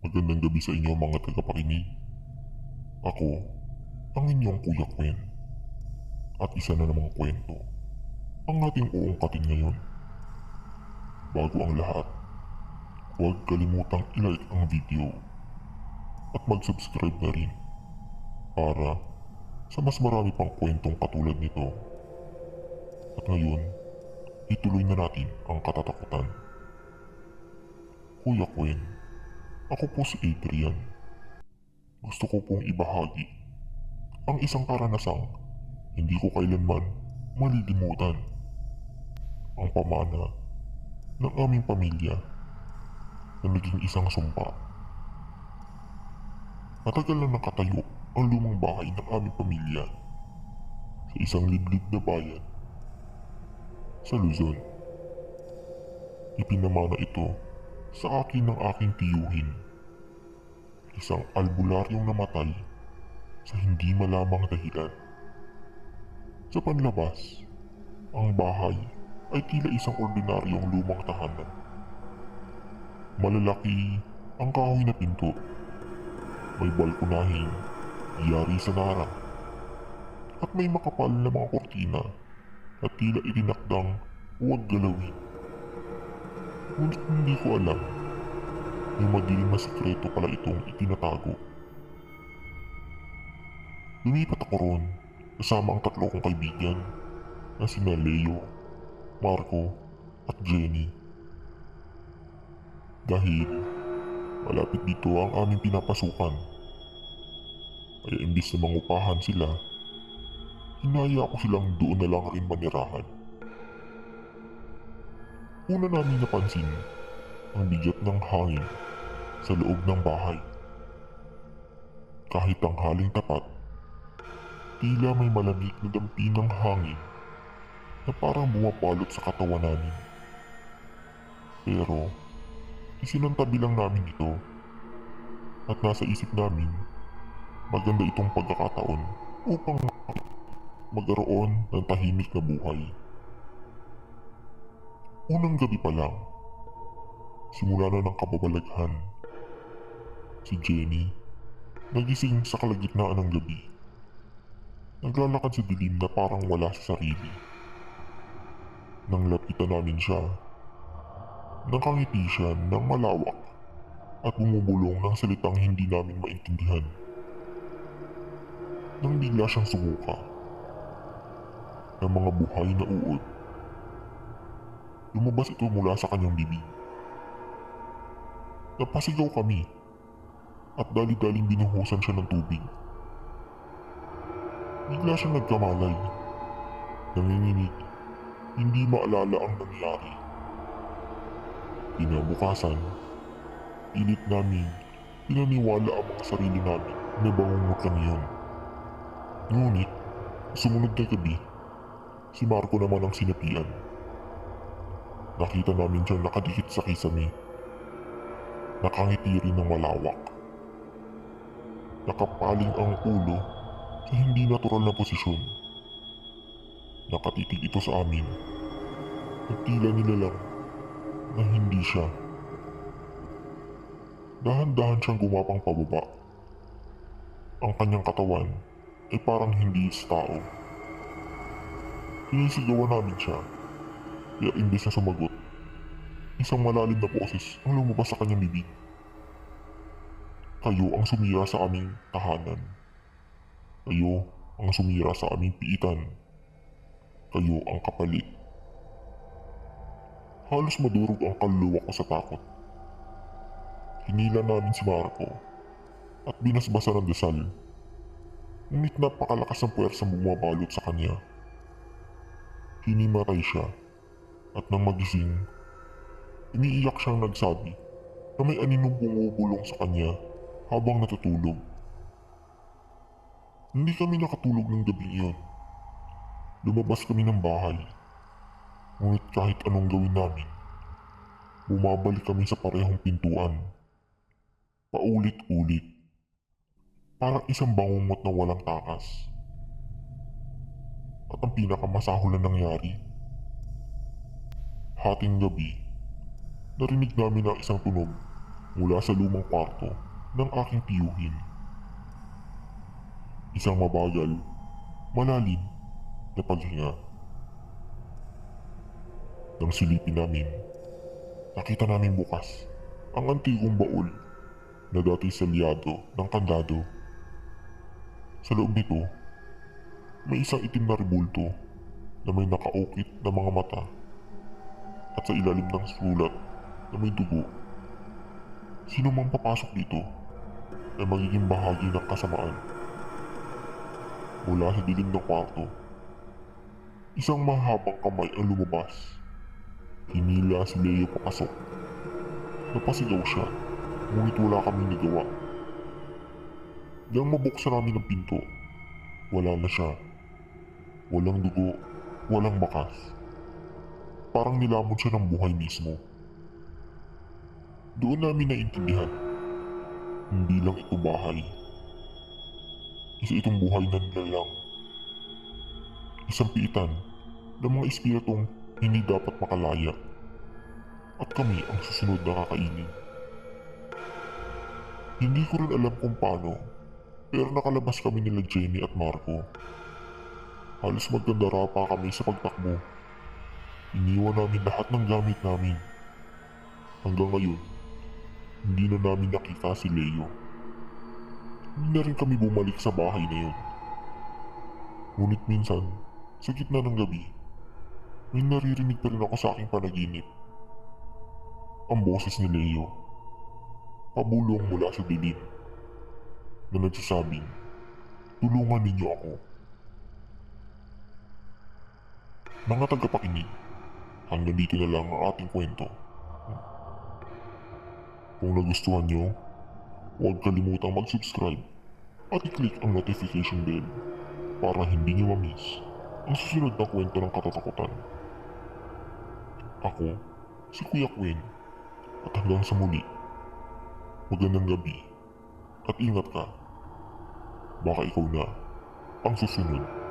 Magandang gabi sa inyo mga tagapakinig. Ako, ang inyong Kuya Kwen. At isa na namang kwento ang ating uungkatin ngayon. Bago ang lahat, huwag kalimutang i-like ang video at mag-subscribe na rin para sa mas marami pang kwentong katulad nito. At ngayon, ituloy na natin ang katatakutan. Kuya Kwen, ako po si Adrian. Gusto ko pong ibahagi ang isang karanasang hindi ko kailanman malilimutan. Ang pamana ng aming pamilya na naging isang sumpa. Matagal na nakatayo ang lumang bahay ng aming pamilya sa isang liblib na bayan sa Luzon. Ipinamana ito sa akin ng aking tiyuhin, isang albularyong namatay sa hindi malamang dahilan. Sa panlabas, ang bahay ay tila isang ordinaryong lumang tahanan. Malalaki ang kahoy na pinto, may balkonahing yari sa nara, at may makapal na mga kortina at tila itinakdang huwag galawin. Ngunit hindi ko alam, may madilim na sikreto pala itong itinatago. Lumipat ako roon kasama ang tatlo kong kaibigan na sina Leo, Marco at Jenny. Dahil malapit dito ang aming pinapasukan, kaya imbis na mangupahan sila, hinaya ko silang doon na lang rin manirahan. Una namin napansin ang bigat ng hangin sa loob ng bahay. Kahit tanghaling tapat, tila may malamig na dampi ng hangin na parang bumapalot sa katawan namin. Pero isinantabi lang namin ito at nasa isip namin maganda itong pagkakataon upang magkaroon ng tahimik na buhay. Unang gabi pa lang, simula na ng kababalaghan. Si Jenny nagising sa kalagitnaan ng gabi. Naglalakad sa dilim na parang wala sa sarili. Nang lapitan namin siya, nakangiti siya ng malawak at bumubulong ng salitang hindi namin maintindihan. Nang bigla siyang sumuka ng mga buhay na uod, lumabas ito mula sa kanyang bibig. Napasigaw kami at dali-daling binuhusan siya ng tubig. Bigla siyang nagkamalay, nanginginig, hindi maalala ang nangyari. Kinabukasan, pilit namin pinaniwala ang mga sarili namin na bangungot lang yun. Ngunit, sumunod na gabi, si Marco naman ang sinapian. Nakita namin siyang nakadikit sa kisame. Nakangiti rin ng malawak. Nakapaling ang ulo sa hindi natural na posisyon. Nakatitig ito sa amin at tila nilalang na hindi siya. Dahan-dahan siyang gumapang pababa. Ang kanyang katawan ay parang hindi sa tao. Sinisigawan namin siya, kaya imbes na sumagot, isang malalim na boses ang lumabas sa kanyang bibig. Kayo ang sumira sa aming tahanan. Kayo ang sumira sa aming piitan. Kayo ang kapalit. Halos madurog ang kaluluwa ko sa takot. Hinila namin si Marco at binasbasa ng dasal. Ngunit napakalakas ng puwersang bumabalot sa kanya. Hinimatay siya at nang magising, umiiyak siyang nagsabi na may aninong bumubulong sa kanya habang natutulog. Hindi kami nakatulog ng gabi iyon. Lumabas kami ng bahay. Ngunit kahit anong gawin namin, bumabalik kami sa parehong pintuan. Paulit-ulit. Parang isang bangungot na walang takas. At ang pinakamasahol na nangyari, hating gabi, narinig namin ang isang tunog mula sa lumang kwarto ng aking tiyuhin. Isang mabagal, malalim na paghinga. Nang silipin namin, nakita namin bukas ang antigong baul na dati selyado ng kandado. Sa loob nito, may isang itim na rebulto na may nakaukit na mga mata at sa ilalim ng sulat na may dugo. Sino mang papasok dito ay magiging bahagi ng kasamaan. Mula sa dilim ng kwarto, isang mahabang kamay ang lumabas. Hinila si Leo papasok. Napasigaw siya, ngunit wala kaming nagawa. Nang mabuksan namin ang pinto, wala na siya. Walang dugo, walang bakas. Parang nilamon siya ng buhay mismo. Doon namin naintindihan, hindi lang ito bahay. Isa itong buhay na nilalang. Isang piitan ng mga espiritong hindi dapat makalaya. At kami ang susunod na kakainin. Hindi ko rin alam kung paano, pero nakalabas kami nila Jenny at Marco. Halos magdadara pa kami sa pagtakbo. Iniwan namin lahat ng gamit namin. Hanggang ngayon, hindi na namin nakita si Leo. Hindi na rin kami bumalik sa bahay na yun. Ngunit minsan, sa gitna ng gabi, may naririnig pa rin ako sa aking panaginip. Ang boses ni Leo, pabulong mula sa dilim, na nagsasabing, tulungan ninyo ako. Mga tagapakinig, hanggang dito na lang ang ating kwento. Kung nagustuhan nyo, huwag kalimutang mag-subscribe at i-click ang notification bell para hindi nyo ma-miss ang susunod na kwento ng katatakutan. Ako, si Kuya Quinn, at hanggang sa muli, magandang gabi at ingat ka. Baka ikaw na ang susunod.